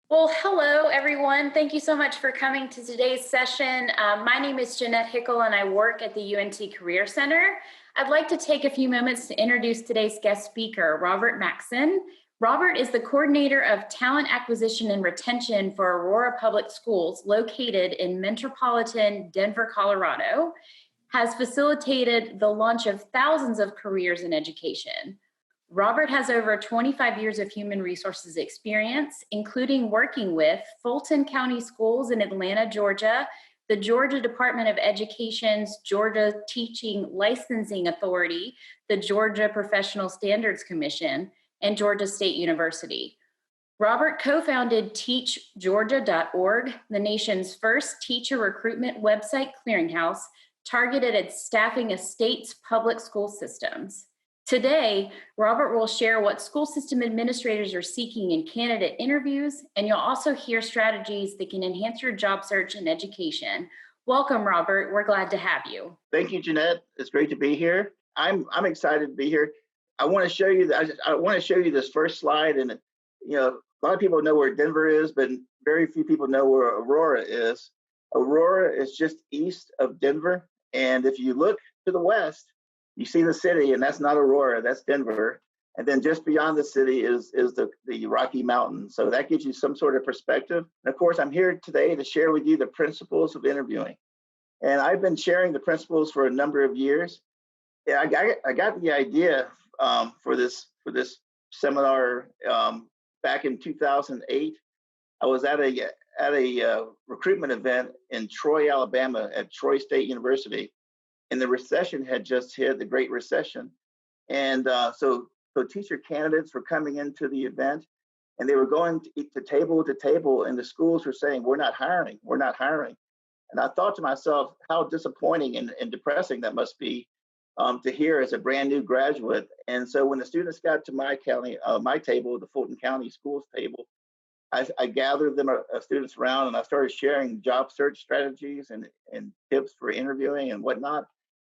Well, hello, everyone. Thank you so much for coming to today's session. My name is Jeanette Hickel, and I work at the UNT Career Center. I'd like to take a few moments to introduce today's guest speaker, Robert Maxson. Robert is the coordinator of talent acquisition and retention for Aurora Public Schools, located in metropolitan Denver, Colorado, has facilitated the launch of thousands of careers in education. Robert has over 25 years of human resources experience, including working with Fulton County Schools in Atlanta, Georgia, the Georgia Department of Education's Georgia Teaching Licensing Authority, the Georgia Professional Standards Commission, and Georgia State University. Robert co-founded teachgeorgia.org, the nation's first teacher recruitment website clearinghouse targeted at staffing a state's public school systems. Today, Robert will share what school system administrators are seeking in candidate interviews, and you'll also hear strategies that can enhance your job search and education. Welcome, Robert. We're glad to have you. Thank you, Jeanette. It's great to be here. I'm excited to be here. I want to show you. I want to show you this first slide, and a lot of people know where Denver is, but very few people know where Aurora is. Aurora is just east of Denver, and if you look to the west, you see the city, and that's not Aurora, that's Denver. And then just beyond the city is the Rocky Mountains. So that gives you some sort of perspective. And of course, I'm here today to share with you the principles of interviewing. And I've been sharing the principles for a number of years. Yeah, I got the idea for this seminar back in 2008. I was at a recruitment event in Troy, Alabama, at Troy State University, and the recession had just hit, the Great Recession, and so teacher candidates were coming into the event, and they were going to table, and the schools were saying, "We're not hiring, we're not hiring." And I thought to myself, how disappointing and depressing that must be to hear as a brand new graduate. And so when the students got to my table, the Fulton County Schools table, I gathered them students around, and I started sharing job search strategies and tips for interviewing and whatnot.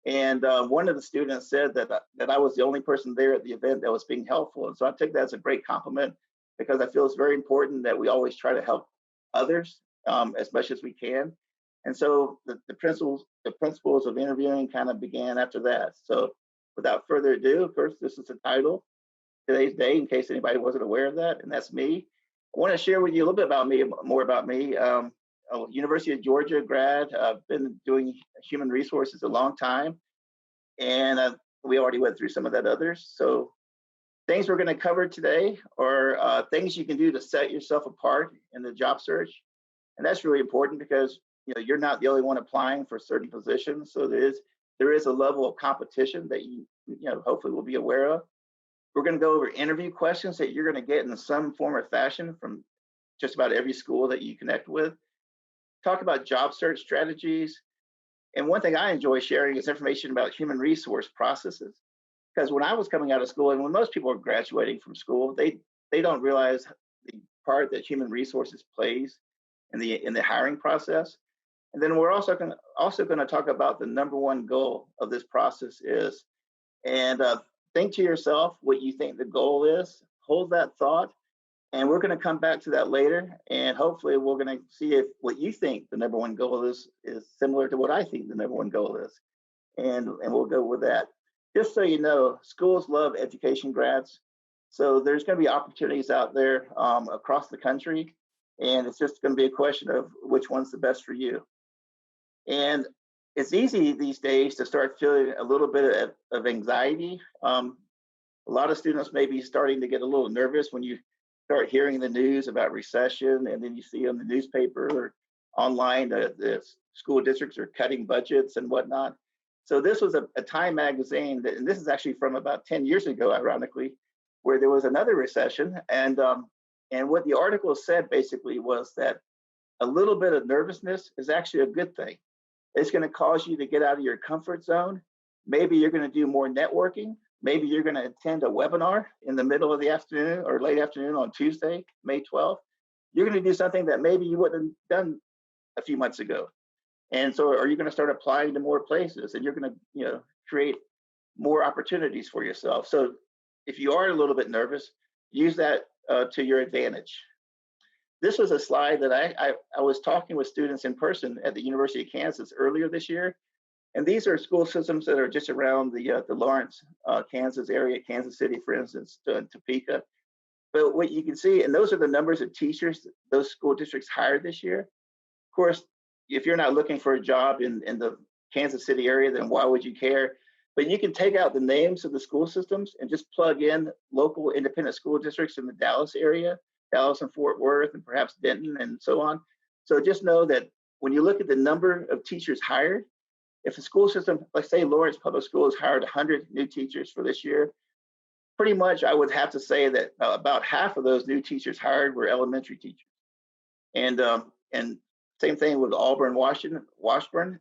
And one of the students said that I was the only person there at the event that was being helpful. And so I take that as a great compliment, because I feel it's very important that we always try to help others as much as we can. And so the principles of interviewing kind of began after that. So without further ado, first, this is the title, Today's Day, in case anybody wasn't aware of that, and that's me. I want to share with you a little bit more about me. University of Georgia grad. I've been doing human resources a long time, and we already went through some of that others. So things we're going to cover today are things you can do to set yourself apart in the job search, and that's really important because you're not the only one applying for certain positions. So there is a level of competition that you hopefully will be aware of. We're going to go over interview questions that you're going to get in some form or fashion from just about every school that you connect with. Talk about job search strategies. And one thing I enjoy sharing is information about human resource processes. Because when I was coming out of school, and when most people are graduating from school, they don't realize the part that human resources plays in the hiring process. And then we're also going to talk about the number one goal of this process is, and think to yourself what you think the goal is. Hold that thought, and we're going to come back to that later. And hopefully, we're going to see if what you think the number one goal is similar to what I think the number one goal is, and we'll go with that. Just so you know, schools love education grads, so there's going to be opportunities out there across the country, and it's just going to be a question of which one's the best for you. And it's easy these days to start feeling a little bit of anxiety. A lot of students may be starting to get a little nervous when you start hearing the news about recession, and then you see on the newspaper or online the school districts are cutting budgets and whatnot. So this was a Time magazine, and this is actually from about 10 years ago, ironically, where there was another recession. And what the article said basically was that a little bit of nervousness is actually a good thing. It's going to cause you to get out of your comfort zone. Maybe you're going to do more networking. Maybe you're going to attend a webinar in the middle of the afternoon or late afternoon on Tuesday, May 12th. You're going to do something that maybe you wouldn't have done a few months ago. And so are you going to start applying to more places, and you're going to create more opportunities for yourself. So if you are a little bit nervous, use that to your advantage. this was a slide that I was talking with students in person at the University of Kansas earlier this year. And these are school systems that are just around the Lawrence, Kansas area, Kansas City, for instance, Topeka. But what you can see, and those are the numbers of teachers those school districts hired this year. Of course, if you're not looking for a job in the Kansas City area, then why would you care? But you can take out the names of the school systems and just plug in local independent school districts in the Dallas area, Dallas and Fort Worth, and perhaps Denton and so on. So just know that when you look at the number of teachers hired, if the school system, like say Lawrence Public Schools hired 100 new teachers for this year, pretty much I would have to say that about half of those new teachers hired were elementary teachers. And same thing with Auburn, Washburn.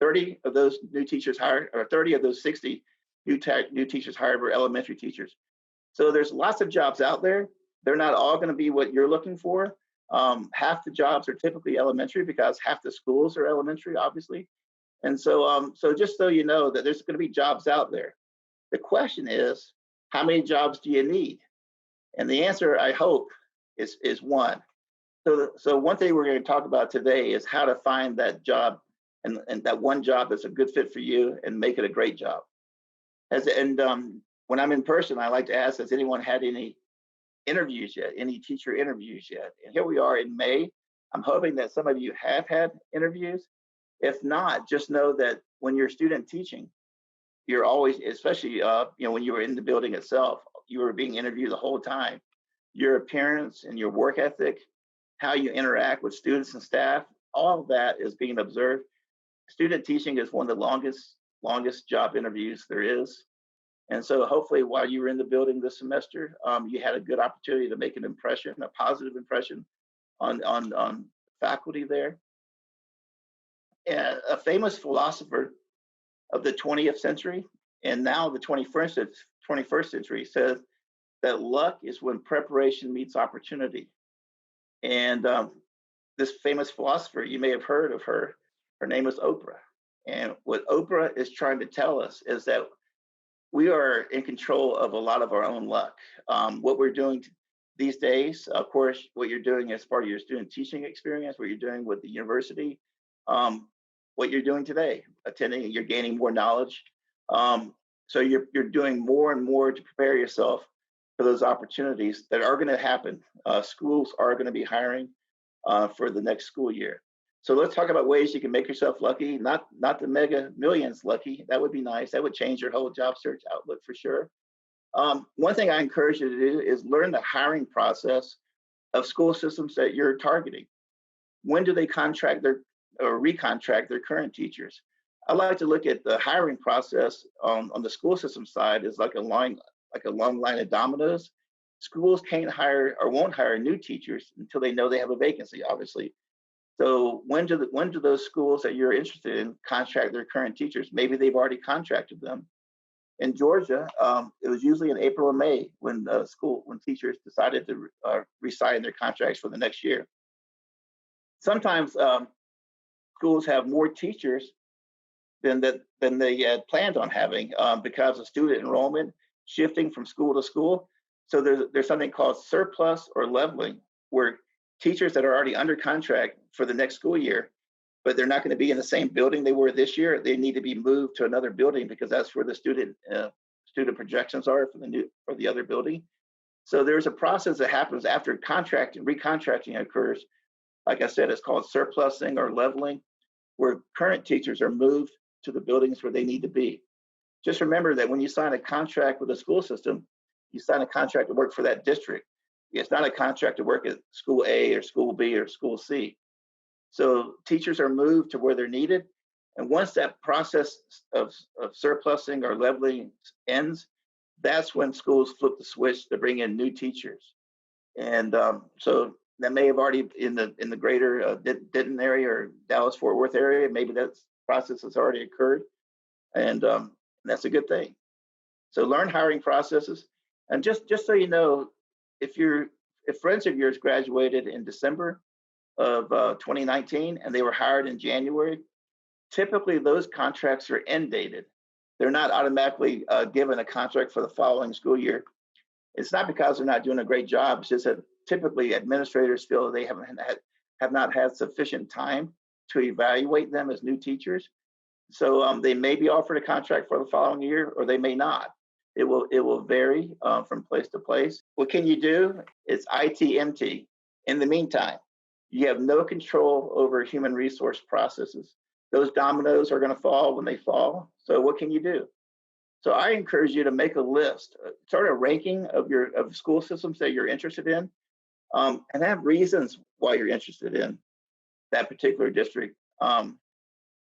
30 of those new teachers hired, or 30 of those 60 new teachers hired were elementary teachers. So there's lots of jobs out there. They're not all going to be what you're looking for. Half the jobs are typically elementary because half the schools are elementary, obviously. And so, so just so you know that there's going to be jobs out there. The question is, how many jobs do you need? And the answer, I hope, is one. So one thing we're going to talk about today is how to find that job and that one job that's a good fit for you and make it a great job. When I'm in person, I like to ask, has anyone had any interviews yet, any teacher interviews yet? And here we are in May. I'm hoping that some of you have had interviews. If not, just know that when you're student teaching, you're always, especially when you were in the building itself, you were being interviewed the whole time. Your appearance and your work ethic, how you interact with students and staff, all of that is being observed. Student teaching is one of the longest job interviews there is. And so hopefully while you were in the building this semester, you had a good opportunity to make an impression, a positive impression on faculty there. And a famous philosopher of the 20th century and now the 21st century says that luck is when preparation meets opportunity. And this famous philosopher, you may have heard of her. Her name is Oprah. And what Oprah is trying to tell us is that we are in control of a lot of our own luck. What we're doing these days, of course, what you're doing as part of your student teaching experience, what you're doing with the university, what you're doing today, attending, you're gaining more knowledge. So you're doing more and more to prepare yourself for those opportunities that are going to happen. Schools are going to be hiring for the next school year. So let's talk about ways you can make yourself lucky, not the mega millions lucky. That would be nice. That would change your whole job search outlook for sure. One thing I encourage you to do is learn the hiring process of school systems that you're targeting. When do they contract or recontract their current teachers? I like to look at the hiring process on the school system side is like a long line of dominoes. Schools can't hire or won't hire new teachers until they know they have a vacancy, obviously. So when do those schools that you're interested in contract their current teachers? Maybe they've already contracted them. In Georgia, it was usually in April or May when teachers decided to re-sign their contracts for the next year. Sometimes schools have more teachers than they had planned on having because of student enrollment shifting from school to school. So there's something called surplus or leveling, where teachers that are already under contract for the next school year, but they're not going to be in the same building they were this year. They need to be moved to another building because that's where the student projections are for the other building. So there's a process that happens after recontracting occurs. Like I said, it's called surplusing or leveling, where current teachers are moved to the buildings where they need to be. Just remember that when you sign a contract with a school system, you sign a contract to work for that district. It's not a contract to work at school A or school B or school C. So teachers are moved to where they're needed. And once that process of surplusing or leveling ends, that's when schools flip the switch to bring in new teachers. And so that may have already in the greater Denton area or Dallas Fort Worth area, maybe that process has already occurred. And that's a good thing. So learn hiring processes. And just so you know, if friends of yours graduated in December of 2019 and they were hired in January, typically those contracts are end dated. They're not automatically given a contract for the following school year. It's not because they're not doing a great job. It's just that typically administrators feel they have not had sufficient time to evaluate them as new teachers. So they may be offered a contract for the following year, or they may not. It will vary from place to place. What can you do? It's ITMT. In the meantime, you have no control over human resource processes. Those dominoes are going to fall when they fall. So what can you do? So I encourage you to make a list, start a ranking of school systems that you're interested in, and have reasons why you're interested in that particular district.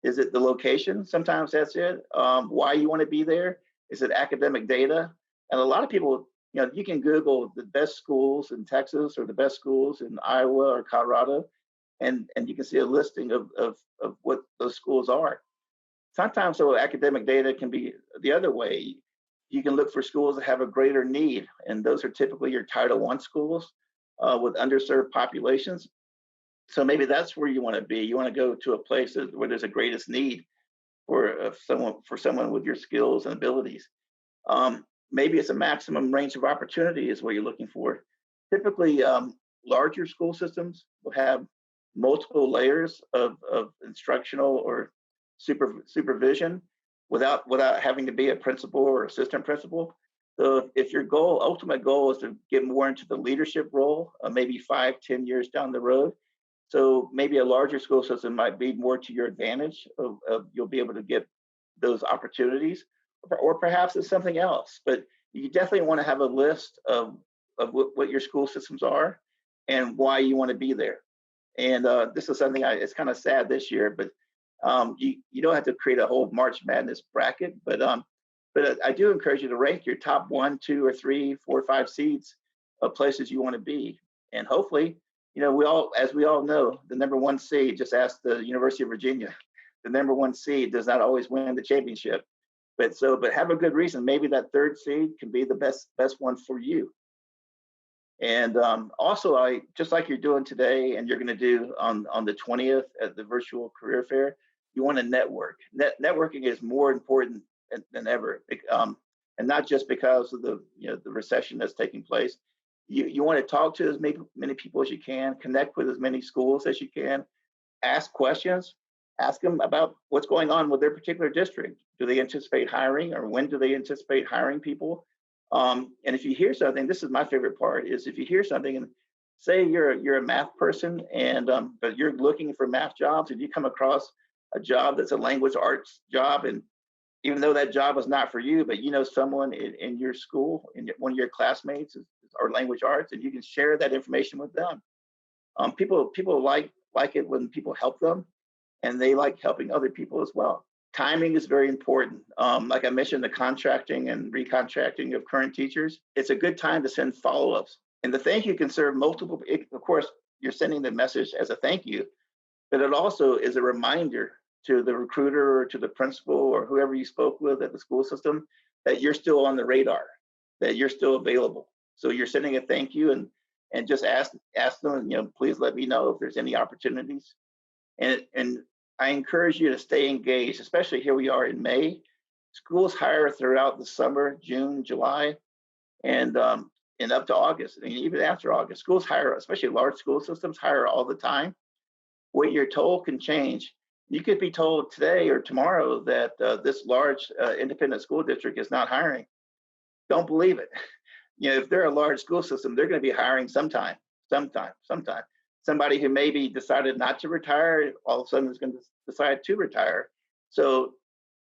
Is it the location? Sometimes that's it. Why you want to be there? Is it academic data? And a lot of people, you can Google the best schools in Texas or the best schools in Iowa or Colorado, and you can see a listing of what those schools are. Sometimes, though, academic data can be the other way. You can look for schools that have a greater need, and those are typically your Title I schools with underserved populations. So maybe that's where you want to be. You want to go to a place where there's a greatest need for someone with your skills and abilities. Maybe it's a maximum range of opportunity is what you're looking for. Typically, larger school systems will have multiple layers of instructional or supervision without having to be a principal or assistant principal. So if your ultimate goal is to get more into the leadership role, maybe 5-10 years down the road, so maybe a larger school system might be more to your advantage of you'll be able to get those opportunities, or perhaps it's something else. But you definitely want to have a list of what your school systems are and why you want to be there. And this is something it's kind of sad this year, but you don't have to create a whole March Madness bracket. But I do encourage you to rank your top 1, 2, or 3, 4, or 5 seeds of places you want to be, and hopefully. As we all know, the number 1 seed, just ask the University of Virginia, the number 1 seed does not always win the championship. But have a good reason. Maybe that 3rd seed can be the best one for you. And also, just like you're doing today, and you're going to do on the 20th at the virtual career fair, you want to network. Networking is more important than ever, and not just because of the recession that's taking place. You want to talk to as many people as you can, connect with as many schools as you can, ask questions, ask them about what's going on with their particular district. Do they anticipate hiring, or when do they anticipate hiring people? And if you hear something, this is my favorite part, is if you hear something, and say you're a math person, and but you're looking for math jobs, and you come across a job that's a language arts job, and even though that job is not for you, but someone in your school, one of your classmates are language arts, and you can share that information with them. People like it when people help them, and they like helping other people as well. Timing is very important. Like I mentioned, the contracting and recontracting of current teachers, it's a good time to send follow-ups. And the thank you can serve multiple. Of course, you're sending the message as a thank you, but it also is a reminder to the recruiter or to the principal or whoever you spoke with at the school system that you're still on the radar, that you're still available. So you're sending a thank you, and just ask them, please let me know if there's any opportunities. And I encourage you to stay engaged, especially here we are in May. Schools hire throughout the summer, June, July, and up to August, and even after August. Schools hire, especially large school systems, hire all the time. What you're told can change. You could be told today or tomorrow that this large independent school district is not hiring. Don't believe it. If they're a large school system, they're going to be hiring sometime. Somebody who maybe decided not to retire, all of a sudden is going to decide to retire. So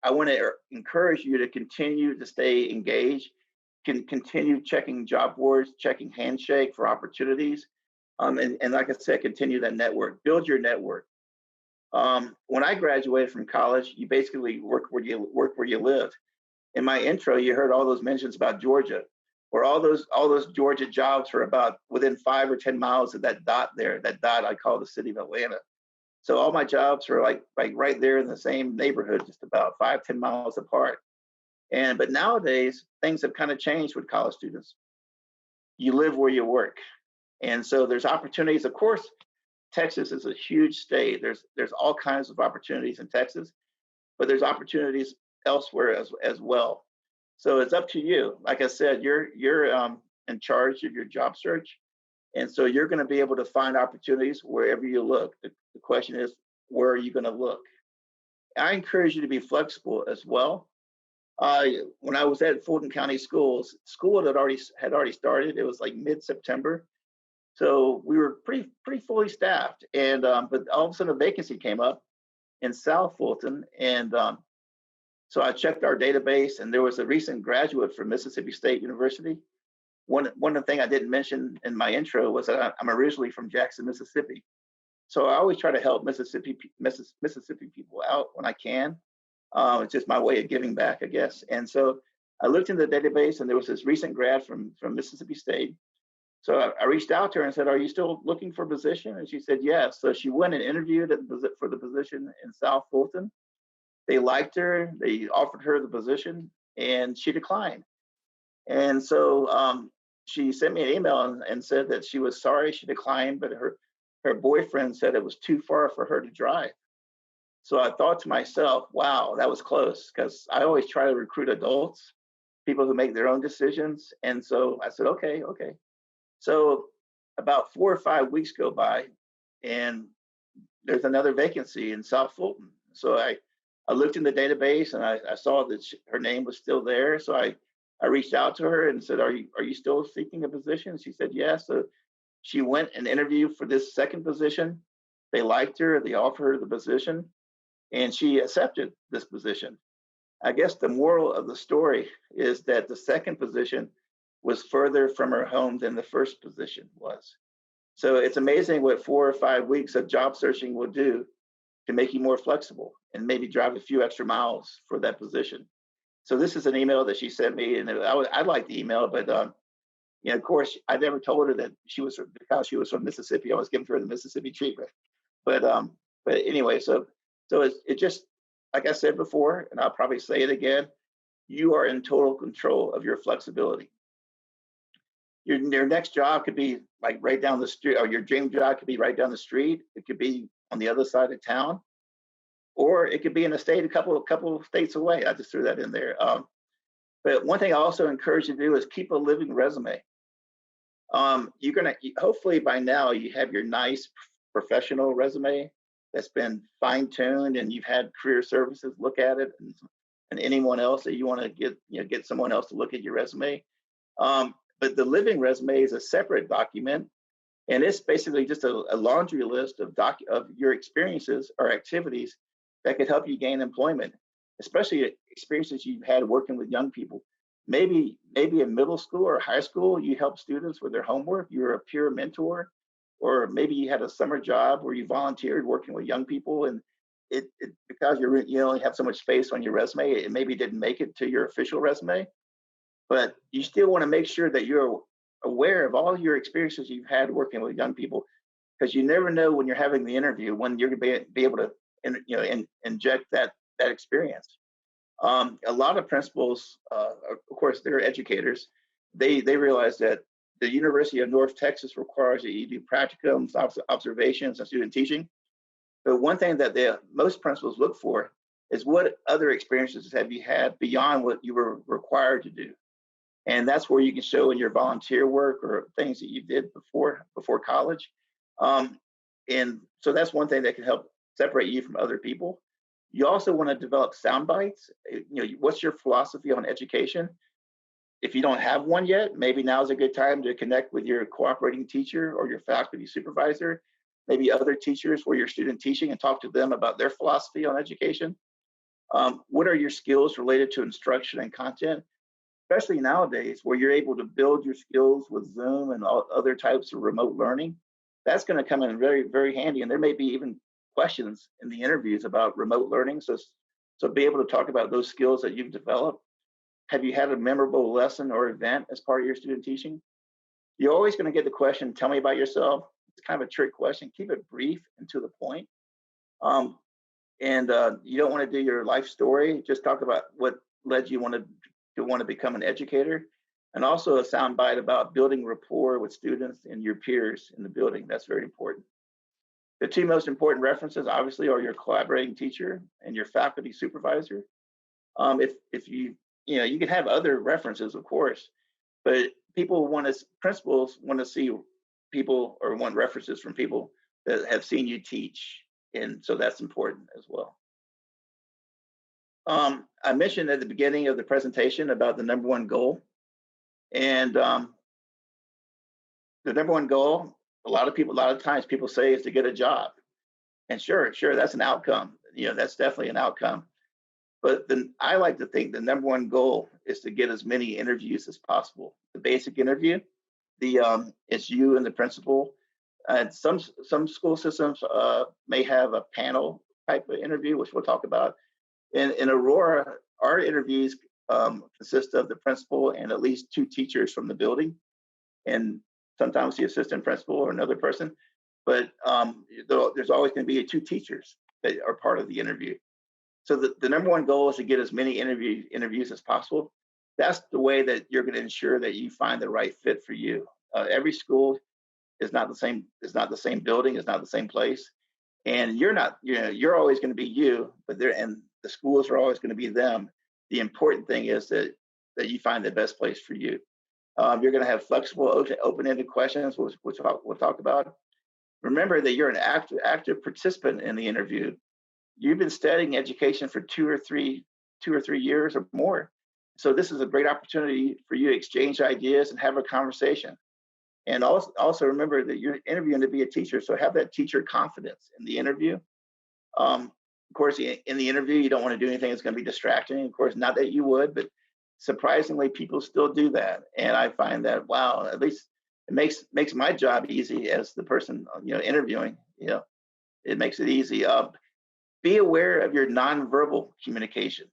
I want to encourage you to continue to stay engaged, continue checking job boards, checking Handshake for opportunities. And like I said, continue that network, build your network. When I graduated from college, you basically work where you live. In my intro, you heard all those mentions about Georgia, where all those Georgia jobs were about within 5 or 10 miles of that dot there. That dot I call the city of Atlanta. So all my jobs were like right there in the same neighborhood, just about 5-10 miles apart. But nowadays, things have kind of changed with college students. You live where you work. And so there's opportunities. Of course, Texas is a huge state. There's all kinds of opportunities in Texas, but there's opportunities elsewhere as well. So it's up to you. Like I said, you're in charge of your job search, And so you're going to be able to find opportunities wherever you look. The question is, where are you going to look? I encourage you to be flexible as well. When I was at Fulton County Schools, school had already started. It was like mid-September, so we were pretty fully staffed. And but all of a sudden, a vacancy came up in South Fulton, and so I checked our database, and there was a recent graduate from Mississippi State University. One of the things I didn't mention in my intro was that I'm originally from Jackson, Mississippi. So I always try to help Mississippi people out when I can. It's just my way of giving back, I guess. And so I looked in the database, and there was this recent grad from Mississippi State. So I reached out to her and said, "Are you still looking for a position?" And she said, "Yes." So she went and interviewed for the position in South Fulton. They liked her. They offered her the position, and she declined. And so she sent me an email and said that she was sorry she declined, but her boyfriend said it was too far for her to drive. So I thought to myself, wow, that was close, because I always try to recruit adults, people who make their own decisions. And so I said, okay. So about 4 or 5 weeks go by, and there's another vacancy in South Fulton. So I looked in the database, and I saw that her name was still there. So I reached out to her and said, are you still seeking a position? She said, yes. So she went and interviewed for this second position. They liked her. They offered her the position, and she accepted this position. I guess the moral of the story is that the second position was further from her home than the first position was. So it's amazing what 4 or 5 weeks of job searching will do to make you more flexible and maybe drive a few extra miles for that position. So this is an email that she sent me, and I liked the email, but of course, I never told her that because she was from Mississippi, I was giving her the Mississippi treatment. But anyway, so it just, like I said before, and I'll probably say it again, you are in total control of your flexibility. Your next job could be like right down the street, or your dream job could be right down the street. It could be on the other side of town, or it could be in a state a couple of states away. I just threw that in there. But one thing I also encourage you to do is keep a living resume. You're gonna hopefully by now you have your nice professional resume that's been fine-tuned, and you've had career services look at it, and anyone else that you want to get someone else to look at your resume. But the living resume is a separate document, and it's basically just a laundry list of your experiences or activities that could help you gain employment, especially experiences you've had working with young people. Maybe in middle school or high school, you help students with their homework. You're a peer mentor, or maybe you had a summer job where you volunteered working with young people, and because you only have so much space on your resume, it maybe didn't make it to your official resume. But you still want to make sure that you're aware of all your experiences you've had working with young people, because you never know when you're having the interview when you're going to be able to inject that experience. A lot of principals, of course, they're educators. They realize that the University of North Texas requires that you do practicums, observations, and student teaching. But one thing that most principals look for is what other experiences have you had beyond what you were required to do. And that's where you can show in your volunteer work or things that you did before college. And so that's one thing that can help separate you from other people. You also want to develop sound bites. What's your philosophy on education? If you don't have one yet, maybe now is a good time to connect with your cooperating teacher or your faculty supervisor, maybe other teachers where you're student teaching, and talk to them about their philosophy on education. What are your skills related to instruction and content? Especially nowadays where you're able to build your skills with Zoom and all other types of remote learning. That's going to come in very, very handy. And there may be even questions in the interviews about remote learning. So be able to talk about those skills that you've developed. Have you had a memorable lesson or event as part of your student teaching? You're always going to get the question, tell me about yourself. It's kind of a trick question. Keep it brief and to the point. And you don't want to do your life story. Just talk about what led you to want to become an educator, and also a soundbite about building rapport with students and your peers in the building. That's very important. The two most important references, obviously, are your collaborating teacher and your faculty supervisor. If you can have other references, of course, but principals want to see people or want references from people that have seen you teach. And so that's important as well. I mentioned at the beginning of the presentation about the number one goal. And the number one goal, a lot of times people say is to get a job. And sure, that's an outcome. That's definitely an outcome. But then I like to think the number one goal is to get as many interviews as possible. The basic interview, it's you and the principal. Some school systems may have a panel type of interview, which we'll talk about. In Aurora, our interviews consist of the principal and at least 2 teachers from the building, and sometimes the assistant principal or another person. But there's always going to be 2 teachers that are part of the interview. So the number one goal is to get as many interviews as possible. That's the way that you're going to ensure that you find the right fit for you. Every school is not the same. It's not the same building. It's not the same place. And you're always going to be you, but the schools are always going to be them. The important thing is that you find the best place for you. You're going to have flexible, open-ended questions, which we'll talk about. Remember that you're an active participant in the interview. You've been studying education for 2 or 3 years or more. So this is a great opportunity for you to exchange ideas and have a conversation. And also remember that you're interviewing to be a teacher, so have that teacher confidence in the interview. Of course, in the interview, you don't want to do anything that's going to be distracting. Of course, not that you would, but surprisingly, people still do that. And I find that, wow, at least it makes my job easy as the person interviewing. It makes it easy. Be aware of your nonverbal communication.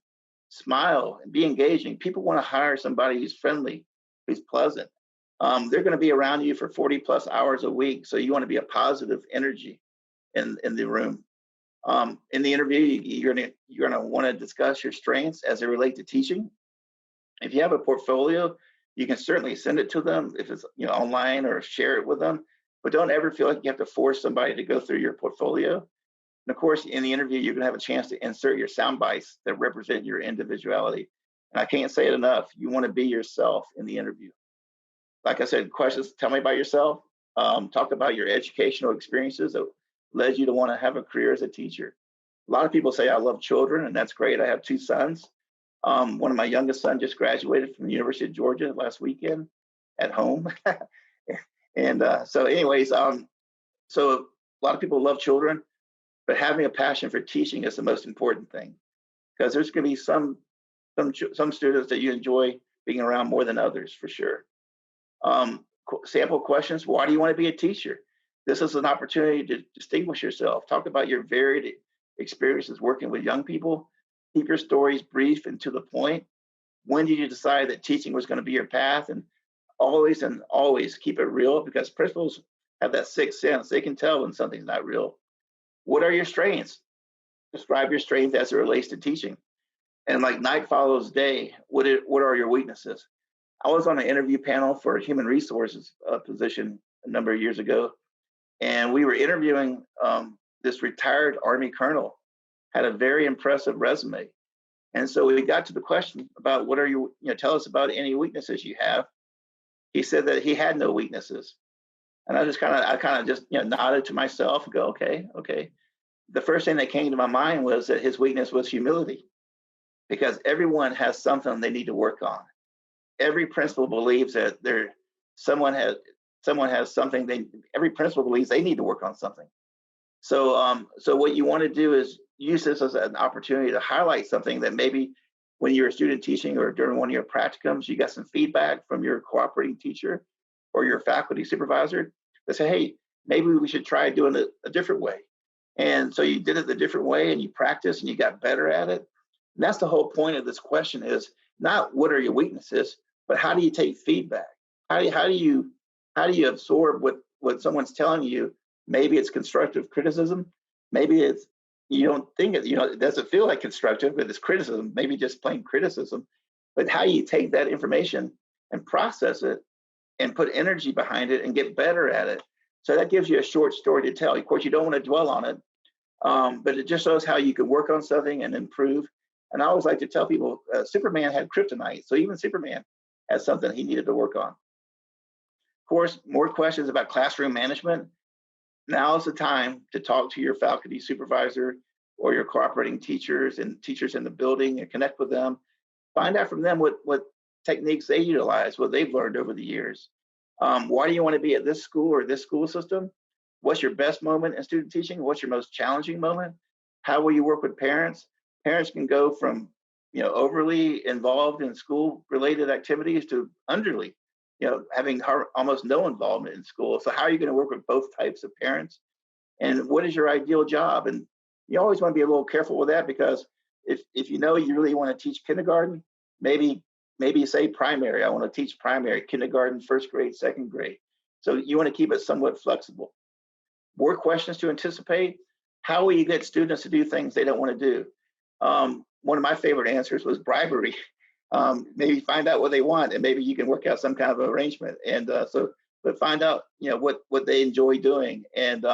Smile and be engaging. People want to hire somebody who's friendly, who's pleasant. They're going to be around you for 40 plus hours a week, so you want to be a positive energy in the room. In the interview, you're going to want to discuss your strengths as they relate to teaching. If you have a portfolio, you can certainly send it to them if it's online, or share it with them. But don't ever feel like you have to force somebody to go through your portfolio. And of course, in the interview, you're going to have a chance to insert your sound bites that represent your individuality. And I can't say it enough. You want to be yourself in the interview. Like I said, questions, tell me about yourself. Talk about your educational experiences that led you to want to have a career as a teacher. A lot of people say, I love children, and that's great. I have 2 sons. One of my youngest sons just graduated from the University of Georgia last weekend at home. And so anyways, so a lot of people love children, but having a passion for teaching is the most important thing, because there's going to be some students that you enjoy being around more than others, for sure. Sample questions. Why do you want to be a teacher? This is an opportunity to distinguish yourself. Talk about your varied experiences working with young people. Keep your stories brief and to the point. When did you decide that teaching was going to be your path? And always keep it real, because principals have that 6th sense. They can tell when something's not real. What are your strengths? Describe your strengths as it relates to teaching. And like night follows day, what are your weaknesses? I was on an interview panel for a human resources position a number of years ago, and we were interviewing this retired Army colonel, had a very impressive resume. And so we got to the question about tell us about any weaknesses you have. He said that he had no weaknesses. And I kind of just nodded to myself and go, okay. The first thing that came to my mind was that his weakness was humility, because everyone has something they need to work on. Every principal believes that someone has something every principal believes they need to work on something. So what you want to do is use this as an opportunity to highlight something that maybe when you're a student teaching or during one of your practicums, you got some feedback from your cooperating teacher or your faculty supervisor that say, hey, maybe we should try doing it a different way. And so you did it the different way, and you practiced and you got better at it. And that's the whole point of this question, is not what are your weaknesses, but how do you take feedback? How do you absorb what someone's telling you? Maybe it's constructive criticism. Maybe it's you don't think it doesn't feel like constructive, but it's criticism. Maybe just plain criticism. But how you take that information and process it and put energy behind it and get better at it. So that gives you a short story to tell. Of course, you don't want to dwell on it, but it just shows how you can work on something and improve. And I always like to tell people, Superman had kryptonite, so even Superman has something he needed to work on. course, more questions about classroom management. Now is the time to talk to your faculty supervisor or your cooperating teachers and teachers in the building and connect with them. Find out from them what techniques they utilize, what they've learned over the years. Why do you want to be at this school or this school system? What's your best moment in student teaching? What's your most challenging moment? How will you work with parents? Parents can go from overly involved in school related activities to underly, having almost no involvement in school. So how are you going to work with both types of parents? And what is your ideal job? And you always want to be a little careful with that, because if you really want to teach kindergarten, maybe say primary. I want to teach primary, kindergarten, first grade, second grade. So you want to keep it somewhat flexible. More questions to anticipate. How will you get students to do things they don't want to do? One of my favorite answers was bribery. Maybe find out what they want, and maybe you can work out some kind of arrangement. And but find out what they enjoy doing, and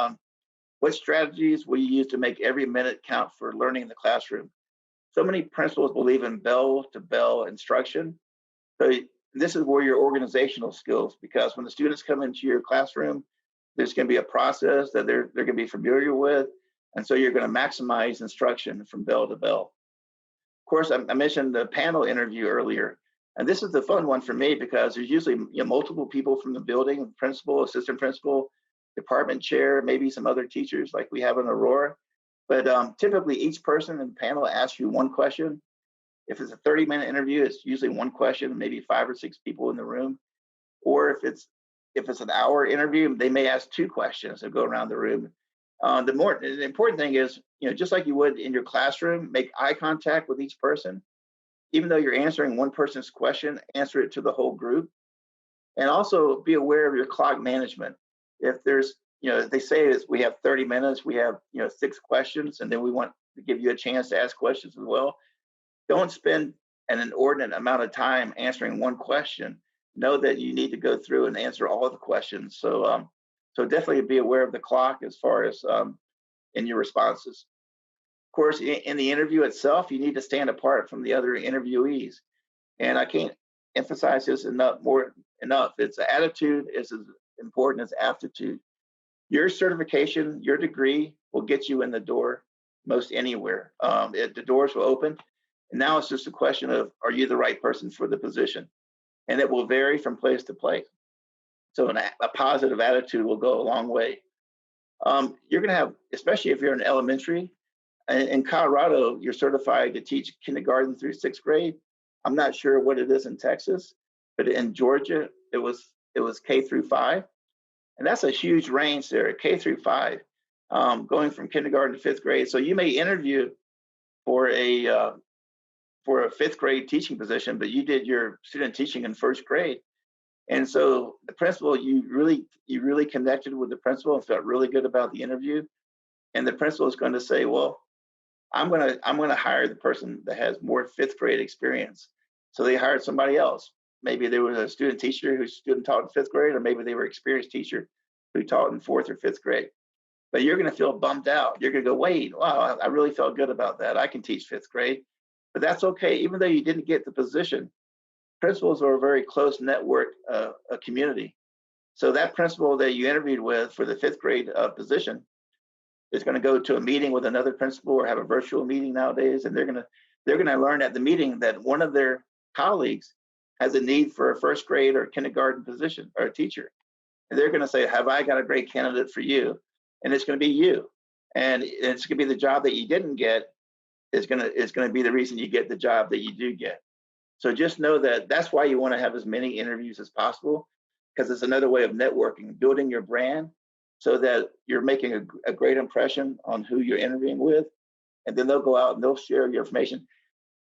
what strategies will you use to make every minute count for learning in the classroom. So many principals believe in bell-to-bell instruction. So this is where your organizational skills, because when the students come into your classroom, there's going to be a process that they're going to be familiar with, and so you're going to maximize instruction from bell to bell. Of course, I mentioned the panel interview earlier, and this is the fun one for me, because there's usually multiple people from the building: principal, assistant principal, department chair, maybe some other teachers like we have in Aurora. But typically each person in the panel asks you one question. If it's a 30-minute interview, it's usually one question, maybe 5 or 6 people in the room. Or if it's an hour interview, they may ask 2 questions and go around the room. The important thing is, just like you would in your classroom, make eye contact with each person. Even though you're answering one person's question, answer it to the whole group. And also be aware of your clock management. If there's, they say is we have 30 minutes, we have 6 questions, and then we want to give you a chance to ask questions as well. Don't spend an inordinate amount of time answering one question. Know that you need to go through and answer all of the questions. So definitely be aware of the clock as far as in your responses. Of course, in the interview itself, you need to stand apart from the other interviewees. And I can't emphasize this enough. It's attitude is as important as aptitude. Your certification, your degree will get you in the door most anywhere. The doors will open. And now it's just a question of, are you the right person for the position? And it will vary from place to place. So a positive attitude will go a long way. You're going to have, especially if you're in elementary, in Colorado, you're certified to teach kindergarten through 6th grade. I'm not sure what it is in Texas, but in Georgia, it was K through 5. And that's a huge range there, K through 5, going from kindergarten to 5th grade. So you may interview for a 5th grade teaching position, but you did your student teaching in 1st grade. And so the principal, you really connected with the principal and felt really good about the interview. And the principal is going to say, well, I'm going to hire the person that has more 5th grade experience. So they hired somebody else. Maybe there was a student teacher who student taught in 5th grade, or maybe they were an experienced teacher who taught in 4th or 5th grade. But you're going to feel bummed out. You're going to go, wait, wow, I really felt good about that. I can teach 5th grade. But that's okay. Even though you didn't get the position, principals are a very close network a community. So that principal that you interviewed with for the 5th grade position is going to go to a meeting with another principal or have a virtual meeting nowadays, and they're going to learn at the meeting that one of their colleagues has a need for a 1st grade or kindergarten position or a teacher. And they're going to say, have I got a great candidate for you? And it's going to be you. And it's going to be the job that you didn't get is going to be the reason you get the job that you do get. So just know that that's why you want to have as many interviews as possible, because it's another way of networking, building your brand so that you're making a great impression on who you're interviewing with. And then they'll go out and they'll share your information.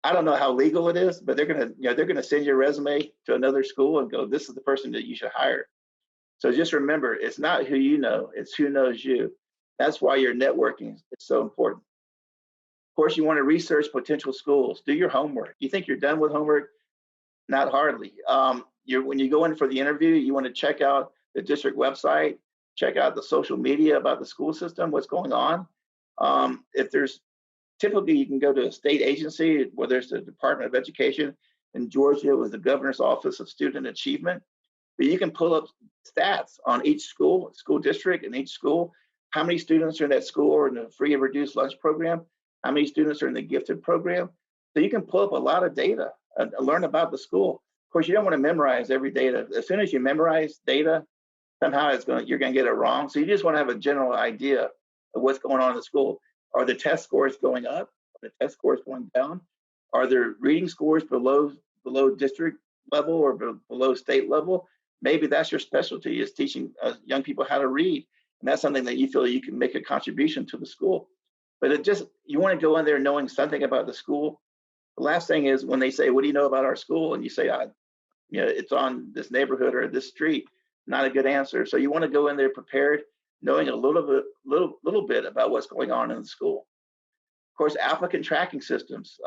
I don't know how legal it is, but they're gonna send your resume to another school and go, this is the person that you should hire. So just remember, it's not who you know, it's who knows you. That's why your networking is so important. Of course, you want to research potential schools. Do your homework. You think you're done with homework? Not hardly. When you go in for the interview, you want to check out the district website, check out the social media about the school system, what's going on. Typically, you can go to a state agency, whether it's the Department of Education. In Georgia, it was the Governor's Office of Student Achievement. but you can pull up stats on each school district, and each school, how many students are in that school or in the free and reduced lunch program, how many students are in the gifted program. So you can pull up a lot of data and learn about the school. Of course, you don't want to memorize every data. As soon as you memorize data, somehow you're going to get it wrong. So you just want to have a general idea of what's going on in the school. Are the test scores going up? Are the test scores going down? Are there reading scores below district level or below state level? Maybe that's your specialty, is teaching young people how to read. And that's something that you feel you can make a contribution to the school. But you want to go in there knowing something about the school. The last thing is when they say, what do you know about our school? And you say, it's on this neighborhood or this street. Not a good answer. So you want to go in there prepared, knowing a little bit about what's going on in the school. Of course, applicant tracking systems.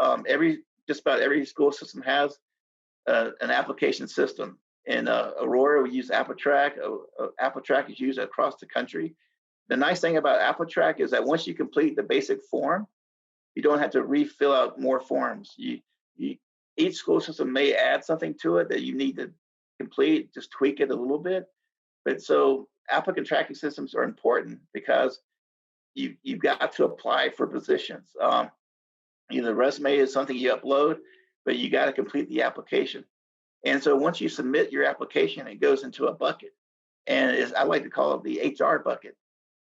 Just about every school system has an application system. In Aurora, we use AppliTrack. AppliTrack is used across the country. The nice thing about AppliTrack is that once you complete the basic form, you don't have to refill out more forms. Each school system may add something to it that you need to complete, just tweak it a little bit. But so applicant tracking systems are important because you've got to apply for positions. The resume is something you upload, but you got to complete the application. And so once you submit your application, it goes into a bucket. And I like to call it the HR bucket.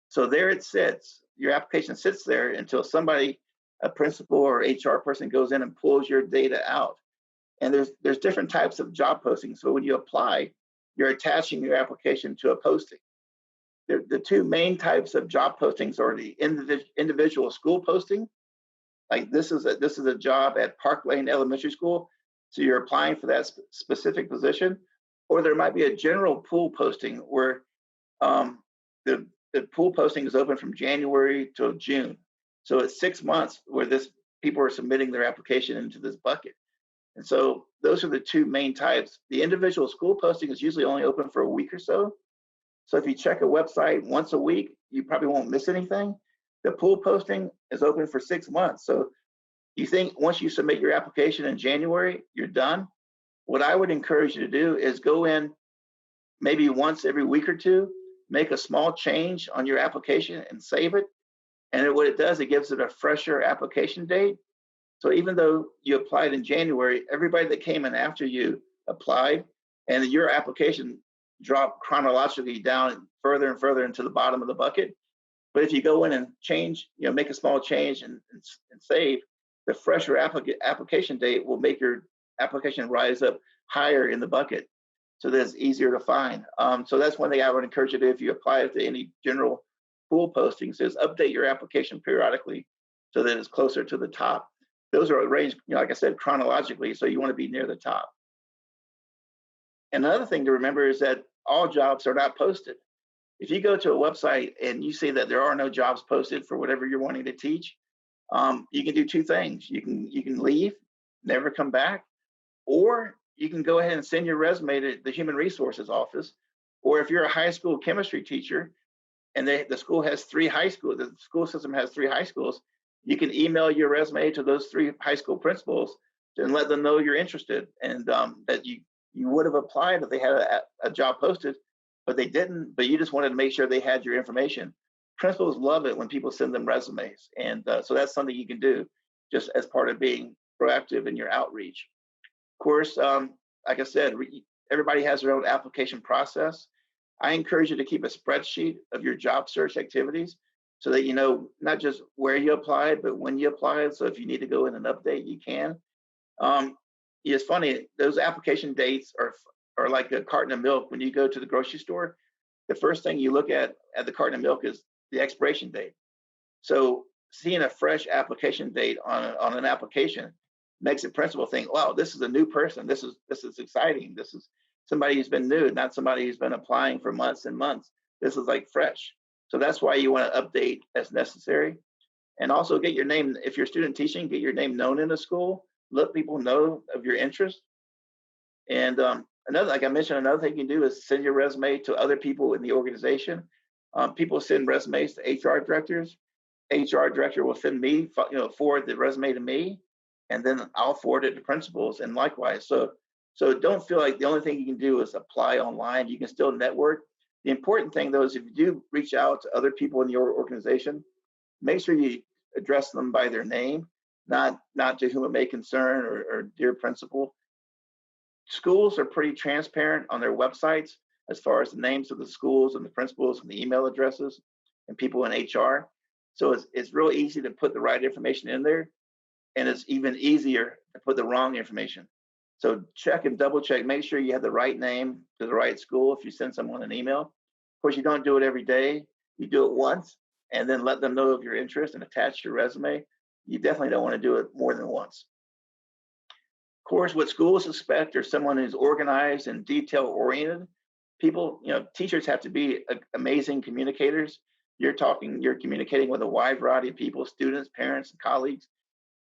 So there it sits. Your application sits there until somebody, a principal or HR person, goes in and pulls your data out. And there's different types of job postings. So when you apply, you're attaching your application to a posting. The two main types of job postings are the individual school posting. Like this is a job at Park Lane Elementary School. So you're applying for that specific position. Or there might be a general pool posting where the pool posting is open from January to June. So it's 6 months where people are submitting their application into this bucket. And so those are the two main types. The individual school posting is usually only open for a week or so. So if you check a website once a week, you probably won't miss anything. The pool posting is open for 6 months. So you think once you submit your application in January, you're done? What I would encourage you to do is go in maybe once every week or two, make a small change on your application and save it. And what it does, it gives it a fresher application date. So even though you applied in January, everybody that came in after you applied, and your application dropped chronologically down further and further into the bottom of the bucket. But if you go in and change, make a small change and save, the fresher application date will make your application rise up higher in the bucket, so that it's easier to find. So that's one thing I would encourage you to do if you apply to any general pool postings, is update your application periodically so that it's closer to the top. Those are arranged, like I said, chronologically, so you want to be near the top. Another thing to remember is that all jobs are not posted. If you go to a website and you see that there are no jobs posted for whatever you're wanting to teach, you can do two things. You can leave, never come back, or you can go ahead and send your resume to the Human Resources office. Or if you're a high school chemistry teacher and the school has the school system has 3 high schools, you can email your resume to those 3 high school principals and let them know you're interested, and that you would have applied if they had a job posted, but they didn't, but you just wanted to make sure they had your information. Principals love it when people send them resumes. And so that's something you can do just as part of being proactive in your outreach. Of course, like I said, everybody has their own application process. I encourage you to keep a spreadsheet of your job search activities so that you know not just where you applied, but when you applied. So if you need to go in and update, you can. It's funny, those application dates are like a carton of milk. When you go to the grocery store, the first thing you look at the carton of milk is the expiration date. So seeing a fresh application date on an application makes a principal think, wow, this is a new person. This is exciting. This is somebody who's been new, not somebody who's been applying for months and months. This is like fresh. So that's why you want to update as necessary. And also get your name, if you're student teaching, get your name known in the school. Let people know of your interest. And like I mentioned, another thing you can do is send your resume to other people in the organization. People send resumes to HR directors. HR director will send me, forward the resume to me, and then I'll forward it to principals, and likewise. So So don't feel like the only thing you can do is apply online. You can still network. The important thing though is if you do reach out to other people in your organization, make sure you address them by their name, not to whom it may concern or dear principal. Schools are pretty transparent on their websites as far as the names of the schools and the principals and the email addresses and people in HR. So it's really easy to put the right information in there, and it's even easier to put the wrong information. So check and double check, make sure you have the right name to the right school if you send someone an email. Of course, you don't do it every day. You do it once and then let them know of your interest and attach your resume. You definitely don't want to do it more than once. Of course, what schools expect are someone who's organized and detail oriented. People, teachers have to be amazing communicators. You're communicating with a wide variety of people, students, parents, and colleagues.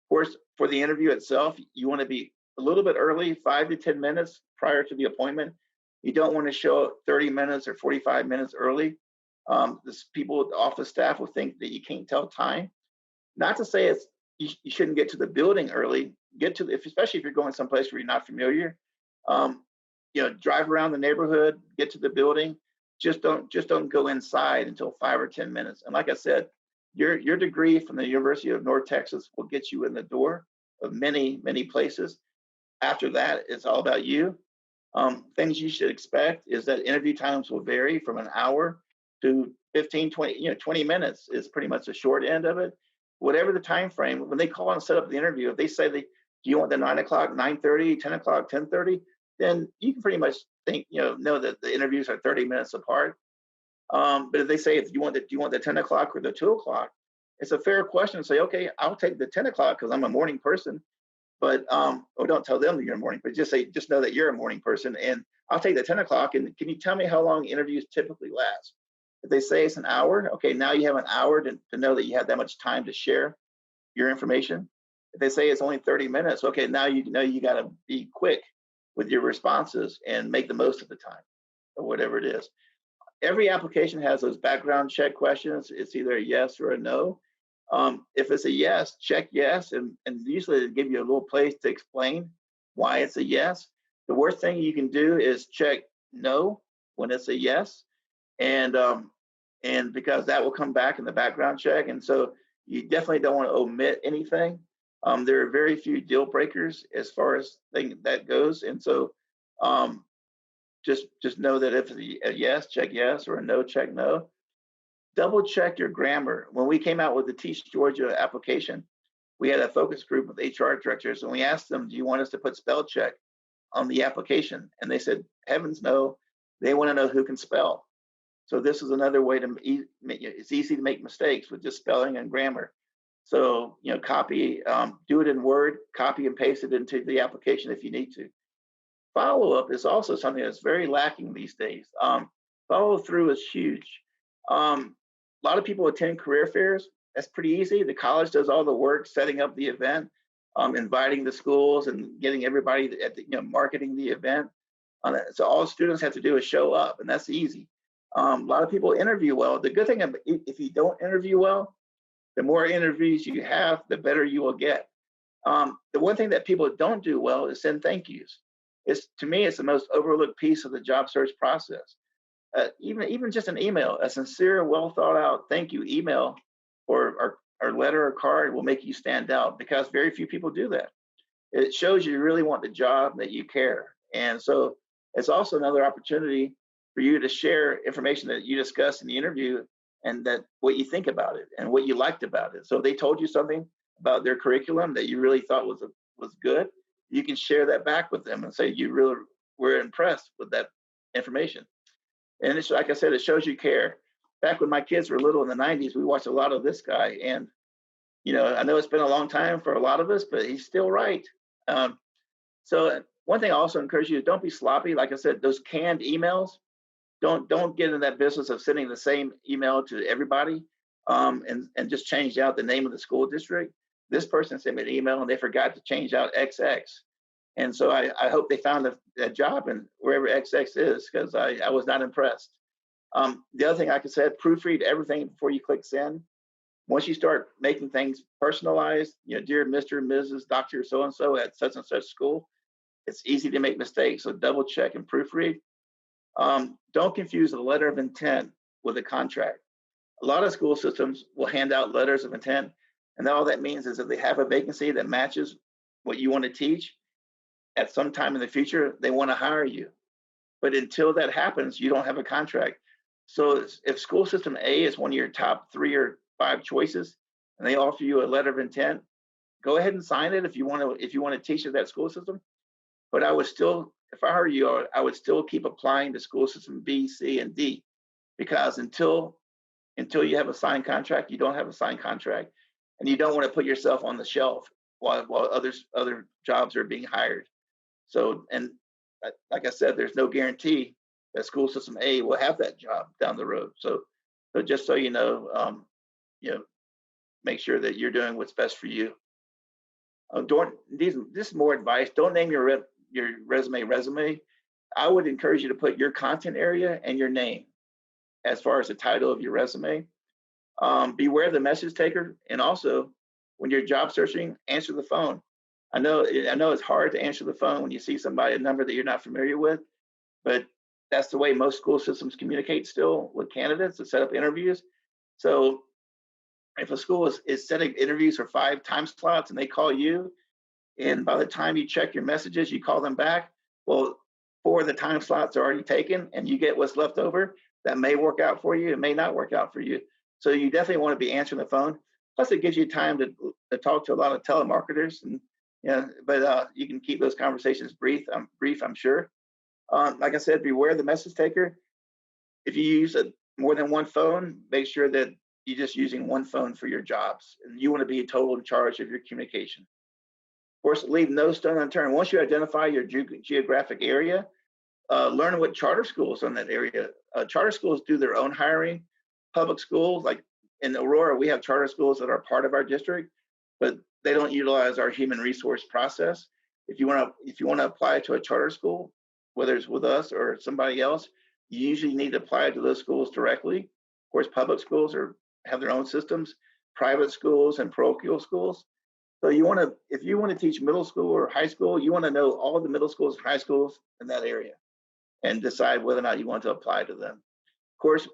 Of course, for the interview itself, you want to be a little bit early, 5 to 10 minutes prior to the appointment. You don't want to show up 30 minutes or 45 minutes early. People at the office staff will think that you can't tell time. Not to say you shouldn't get to the building early. Especially if you're going someplace where you're not familiar. Drive around the neighborhood, get to the building. Just don't go inside until 5 or 10 minutes. And like I said, your degree from the University of North Texas will get you in the door of many, many places. After that, it's all about you. Things you should expect is that interview times will vary from an hour to 15, 20 minutes is pretty much the short end of it. Whatever the time frame, when they call and set up the interview, if they say do you want the 9 o'clock, 9:30, 10 o'clock, 10:30, then you can pretty much know that the interviews are 30 minutes apart. But if they say, do you want the 10 o'clock or the 2 o'clock, it's a fair question to say, okay, I'll take the 10 o'clock because I'm a morning person. But or don't tell them that you're a morning, but just know that you're a morning person, and I'll take the 10 o'clock. And can you tell me how long interviews typically last? If they say it's an hour, okay, now you have an hour to know that you have that much time to share your information. If they say it's only 30 minutes, okay, now you know you got to be quick with your responses and make the most of the time or whatever it is. Every application has those background check questions. It's either a yes or a no. If it's a yes, check yes, and usually they give you a little place to explain why it's a yes. The worst thing you can do is check no when it's a yes, and because that will come back in the background check, and so you definitely don't want to omit anything. There are very few deal breakers as far as that goes, and so just know that if it's a yes, check yes, or a no, check no. Double check your grammar. When we came out with the Teach Georgia application, we had a focus group of HR directors, and we asked them, do you want us to put spell check on the application? And they said, heavens no, they want to know who can spell. So this is another way it's easy to make mistakes with just spelling and grammar. So, copy, do it in Word, copy and paste it into the application if you need to. Follow-up is also something that's very lacking these days. Follow-through is huge. A lot of people attend career fairs. That's pretty easy. The college does all the work, setting up the event, inviting the schools and getting everybody marketing the event. So all students have to do is show up, and that's easy. A lot of people interview well. The good thing, if you don't interview well, the more interviews you have, the better you will get. The one thing that people don't do well is send thank yous. To me, it's the most overlooked piece of the job search process. Even just an email, a sincere, well thought out thank you email or letter or card will make you stand out, because very few people do that. It shows you really want the job, that you care. And so it's also another opportunity for you to share information that you discussed in the interview, and that what you think about it and what you liked about it. So if they told you something about their curriculum that you really thought was good, you can share that back with them and say you really were impressed with that information. And it's, like I said, it shows you care. Back when my kids were little in the 90s, we watched a lot of this guy. And, I know it's been a long time for a lot of us, but he's still right. So one thing I also encourage you is don't be sloppy. Like I said, those canned emails, don't get in that business of sending the same email to everybody and just change out the name of the school district. This person sent me an email and they forgot to change out XX. And so I hope they found a job in wherever XX is, because I was not impressed. The other thing I could say, proofread everything before you click send. Once you start making things personalized, dear Mr. and Mrs. Dr. So-and-so at such and such school, It's easy to make mistakes, so double check and proofread. Don't confuse a letter of intent with a contract. A lot of school systems will hand out letters of intent, and all that means is if they have a vacancy that matches what you want to teach at some time in the future, they want to hire you. But until that happens, you don't have a contract. So if school system A is one of your top 3 or 5 choices, and they offer you a letter of intent, go ahead and sign it if you want to teach at that school system. But I would still, if I were you, I would still keep applying to school system B, C, and D, because until you have a signed contract, you don't have a signed contract, and you don't want to put yourself on the shelf while other jobs are being hired. So, and like I said, there's no guarantee that school system A will have that job down the road. So just so you know, make sure that you're doing what's best for you. This is more advice. Don't name your resume. I would encourage you to put your content area and your name as far as the title of your resume. Beware the message taker, and also when you're job searching, answer the phone. I know it's hard to answer the phone when you see somebody, a number that you're not familiar with, but that's the way most school systems communicate still with candidates to set up interviews. So if a school is setting interviews for 5 time slots and they call you, and by the time you check your messages, you call them back, well, 4 of the time slots are already taken and you get what's left over. That may work out for you, it may not work out for you. So you definitely want to be answering the phone. Plus it gives you time to talk to a lot of telemarketers, and but you can keep those conversations brief, I'm sure. Like I said, beware the message taker. If you use more than one phone, make sure that you're just using one phone for your jobs, and you want to be total in charge of your communication. Of course, leave no stone unturned. Once you identify your geographic area, learn what charter schools in that area. Charter schools do their own hiring. Public schools, like in Aurora, we have charter schools that are part of our district, but they don't utilize our human resource process. If you want to apply to a charter school, whether it's with us or somebody else, you usually need to apply to those schools directly. Of course, public schools have their own systems, private schools and parochial schools. So if you want to teach middle school or high school, you want to know all the middle schools and high schools in that area and decide whether or not you want to apply to them. Of course,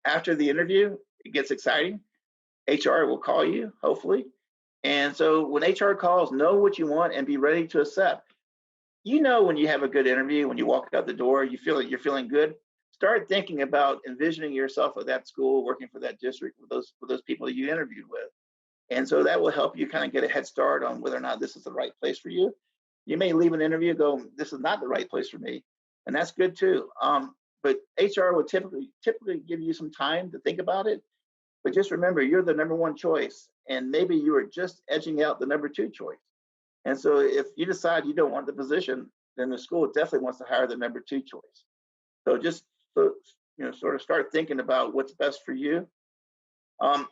after the interview, it gets exciting. HR will call you, hopefully. And so when HR calls, know what you want and be ready to accept. You know when you have a good interview, when you walk out the door, you feel like you're feeling good. Start thinking about envisioning yourself at that school, working for that district with those people that you interviewed with. And so that will help you kind of get a head start on whether or not this is the right place for you. You may leave an interview and go, this is not the right place for me. And that's good too. But HR would typically give you some time to think about it. But just remember, you're the number 1 choice, and maybe you are just edging out the number 2 choice. And so if you decide you don't want the position, then the school definitely wants to hire the number 2 choice. So just sort of start thinking about what's best for you.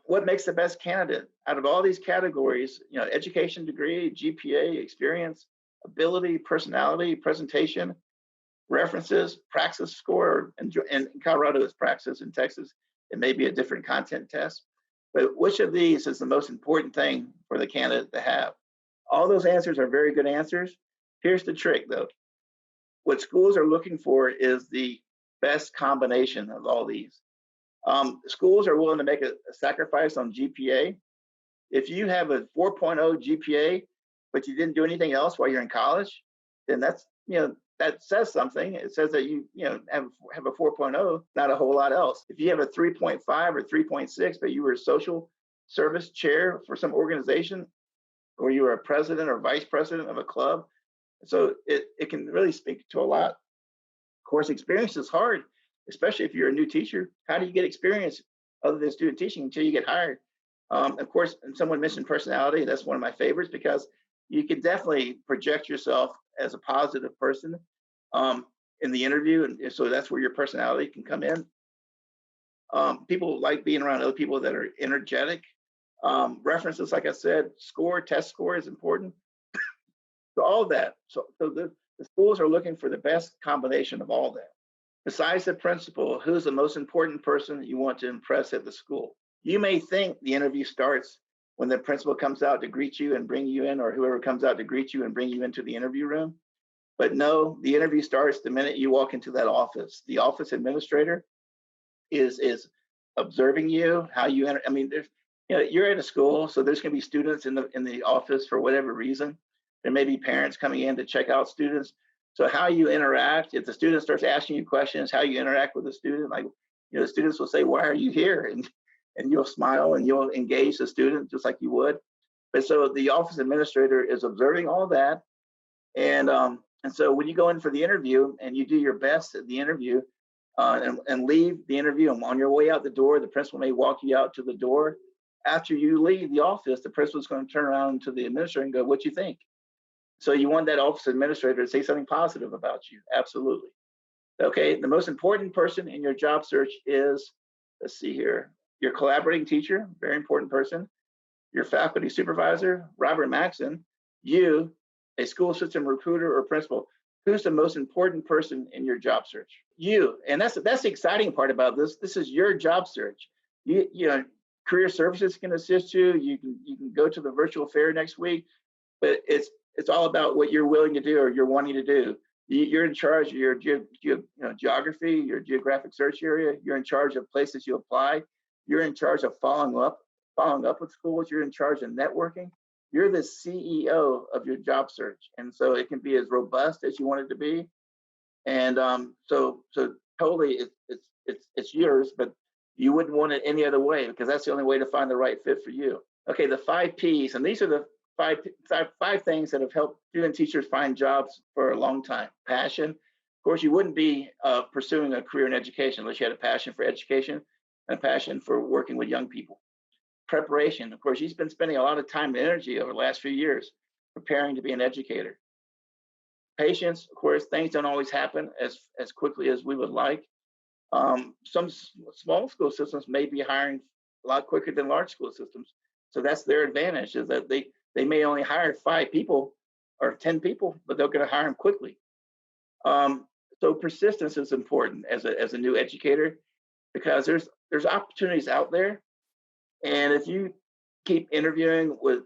What makes the best candidate out of all these categories? Education, degree, GPA, experience, ability, personality, presentation, references, praxis score, and in Colorado it's praxis. In Texas it may be a different content test. But which of these is the most important thing for the candidate to have? All those answers are very good answers. Here's the trick though. What schools are looking for is the best combination of all these. Schools are willing to make a sacrifice on GPA. If you have a 4.0 GPA, but you didn't do anything else while you're in college, then that says something. It says that you have a 4.0, not a whole lot else. If you have a 3.5 or 3.6, but you were a social service chair for some organization, or you were a president or vice president of a club, so it can really speak to a lot. Of course, experience is hard, especially if you're a new teacher. How do you get experience other than student teaching until you get hired? Of course, and someone mentioned personality. That's one of my favorites because you can definitely project yourself as a positive person in the interview, and so that's where your personality can come in. People like being around other people that are energetic. References, like I said, test score is important. So all of that. So the schools are looking for the best combination of all that. Besides the principal, who's the most important person you want to impress at the school? You may think the interview starts when the principal comes out to greet you and bring you in, or whoever comes out to greet you and bring you into the interview room. But no, the interview starts the minute you walk into that office. The office administrator is observing you, how you enter. I mean, there's, you're at a school, so there's going to be students in the office for whatever reason. There may be parents coming in to check out students. So how you interact, if the student starts asking you questions, how you interact with the student, like, the students will say, "Why are you here?" And you'll smile and you'll engage the student just like you would. But so the office administrator is observing all that, and so when you go in for the interview and you do your best at the interview, and leave the interview, and on your way out the door, the principal may walk you out to the door. After you leave the office, the principal's going to turn around to the administrator and go, "What you think?" So you want that office administrator to say something positive about you. Absolutely. Okay, the most important person in your job search is, let's see here, your collaborating teacher, very important person, your faculty supervisor, Robert Maxson, you, a school system recruiter or principal. Who's the most important person in your job search? You. And that's the exciting part about this. This is your job search. Career Services can assist you. You can go to the virtual fair next week, but it's all about what you're willing to do or you're wanting to do. You're in charge of your geography, your geographic search area. You're in charge of places you apply. You're in charge of following up with schools. You're in charge of networking. You're the CEO of your job search, and so it can be as robust as you want it to be. And so totally, it's yours, but you wouldn't want it any other way because that's the only way to find the right fit for you. Okay, the 5 Ps, and these are the five things that have helped student teachers find jobs for a long time. Passion. Of course, you wouldn't be pursuing a career in education unless you had a passion for education and a passion for working with young people. Preparation. Of course, you've been spending a lot of time and energy over the last few years preparing to be an educator. Patience. Of course, things don't always happen as quickly as we would like. Some small school systems may be hiring a lot quicker than large school systems. So that's their advantage, is that they may only hire 5 people or 10 people, but they're going to hire them quickly. So persistence is important as a new educator, because there's opportunities out there. And if you keep interviewing with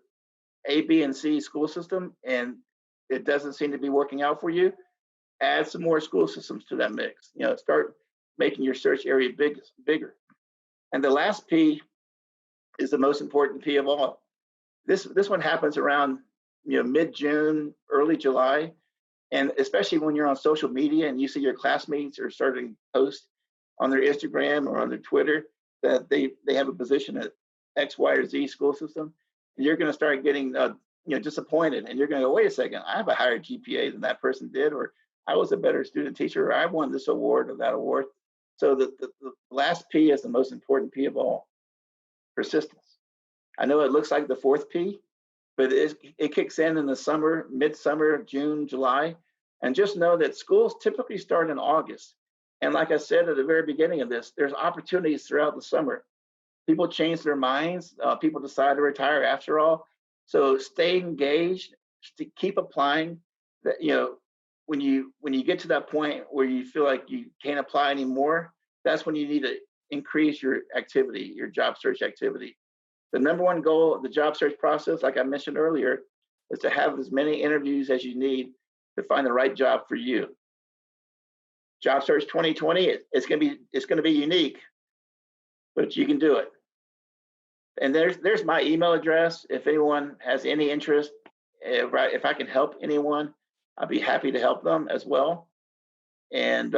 A, B, and C school system and it doesn't seem to be working out for you, add some more school systems to that mix. Start making your search area bigger. And the last P is the most important P of all. This one happens around mid-June, early July, and especially when you're on social media and you see your classmates are starting to post on their Instagram or on their Twitter that they have a position at X, Y, or Z school system, and you're going to start getting disappointed, and you're going to go, wait a second, I have a higher GPA than that person did, or I was a better student teacher, or I won this award or that award. So the last P is the most important P of all: persistence. I know it looks like the 4th P, but it kicks in the summer, midsummer, June, July, and just know that schools typically start in August. And like I said at the very beginning of this, there's opportunities throughout the summer. People change their minds. People decide to retire after all. So stay engaged. Keep applying. That when you get to that point where you feel like you can't apply anymore, that's when you need to increase your activity, your job search activity. The number one goal of the job search process, like I mentioned earlier, is to have as many interviews as you need to find the right job for you. Job Search 2020, it's going to be unique, but you can do it. And there's my email address. If anyone has any interest, if I can help anyone, I'll be happy to help them as well. And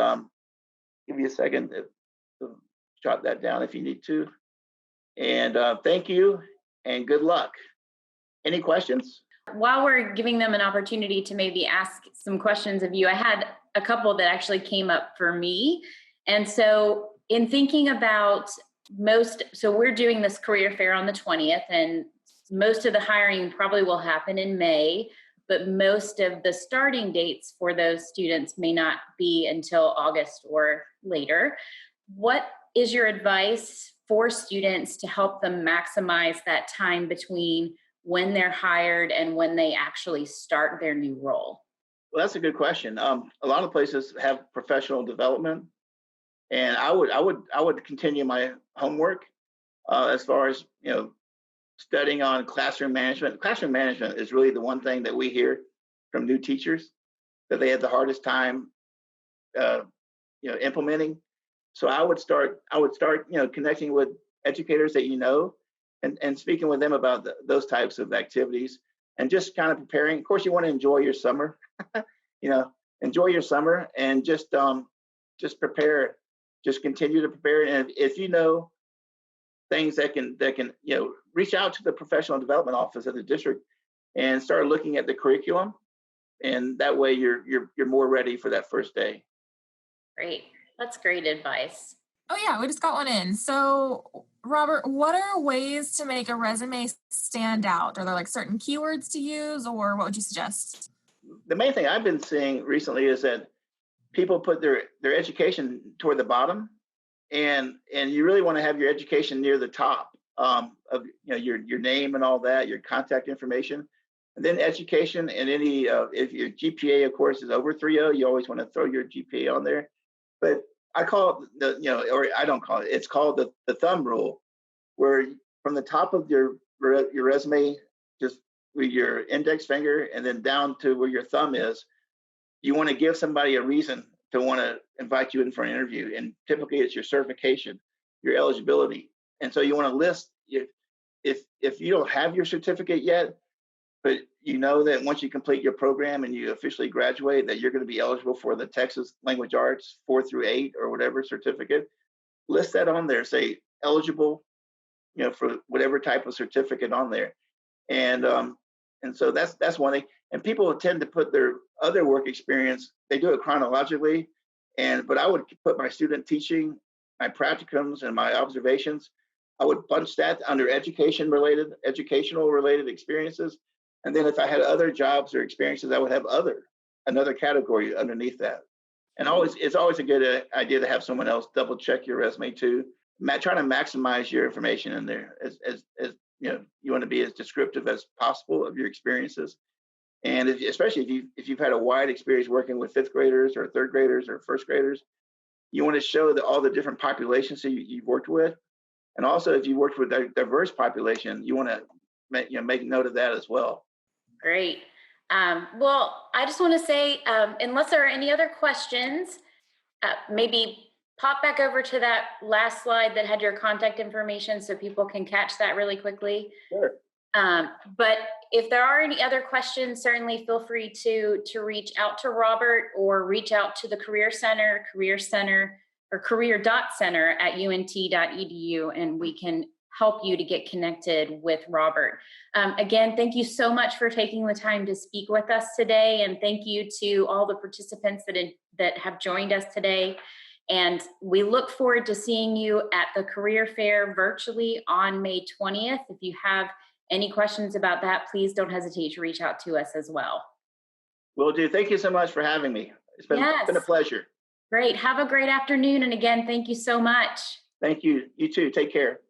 give you a second to jot that down if you need to. And thank you and good luck. Any questions? While we're giving them an opportunity to maybe ask some questions of you, I had a couple that actually came up for me. And so in thinking about so we're doing this career fair on the 20th, and most of the hiring probably will happen in May, but most of the starting dates for those students may not be until August or later. What is your advice for students to help them maximize that time between when they're hired and when they actually start their new role? Well, that's a good question. A lot of places have professional development, and I would continue my homework as far as studying on classroom management. Classroom management is really the one thing that we hear from new teachers. that they had the hardest time, implementing. So I would start, connecting with educators that and speaking with them about those types of activities, and just kind of preparing. Of course, you want to enjoy your summer, enjoy your summer, and just prepare, just continue to prepare. And if you know things that can reach out to the professional development office of the district and start looking at the curriculum, and that way you're more ready for that first day. Great. That's great advice. Oh yeah, we just got one in. So Robert, what are ways to make a resume stand out? Are there like certain keywords to use, or what would you suggest? The main thing I've been seeing recently is that people put their education toward the bottom, and you really want to have your education near the top of your name and all that, your contact information, and then education, and any if your GPA, of course, is over 3.0, you always want to throw your GPA on there. But I call it or I don't call it. It's called the thumb rule, where from the top of your resume, just with your index finger, and then down to where your thumb is, you want to give somebody a reason to want to invite you in for an interview. And typically it's your certification, your eligibility. And so you want to list, if you don't have your certificate yet, but you know that once you complete your program and you officially graduate, that you're going to be eligible for the Texas Language Arts 4 through 8 or whatever certificate, list that on there, say eligible, for whatever type of certificate on there. And so that's one thing. And people tend to put their other work experience, they do it chronologically, but I would put my student teaching, my practicums, and my observations, I would bunch that under educational related experiences. And then if I had other jobs or experiences, I would have another category underneath that. And it's always a good idea to have someone else double check your resume too. Trying to maximize your information in there, as you want to be as descriptive as possible of your experiences. And especially if you've had a wide experience working with 5th graders or 3rd graders or 1st graders, you want to show all the different populations that you've worked with. And also, if you worked with a diverse population, you want to make note of that as well. Great. Well, I just want to say, unless there are any other questions, maybe pop back over to that last slide that had your contact information so people can catch that really quickly. Sure. But if there are any other questions, certainly feel free to reach out to Robert or reach out to the Career Center or career.center at unt.edu, and we can help you to get connected with Robert. Again, thank you so much for taking the time to speak with us today, and thank you to all the participants that have joined us today. And we look forward to seeing you at the Career Fair virtually on May 20th. If you have any questions about that, please don't hesitate to reach out to us as well. Will do. Thank you so much for having me. It's been a pleasure. Great. Have a great afternoon. And again, thank you so much. Thank you. You too. Take care.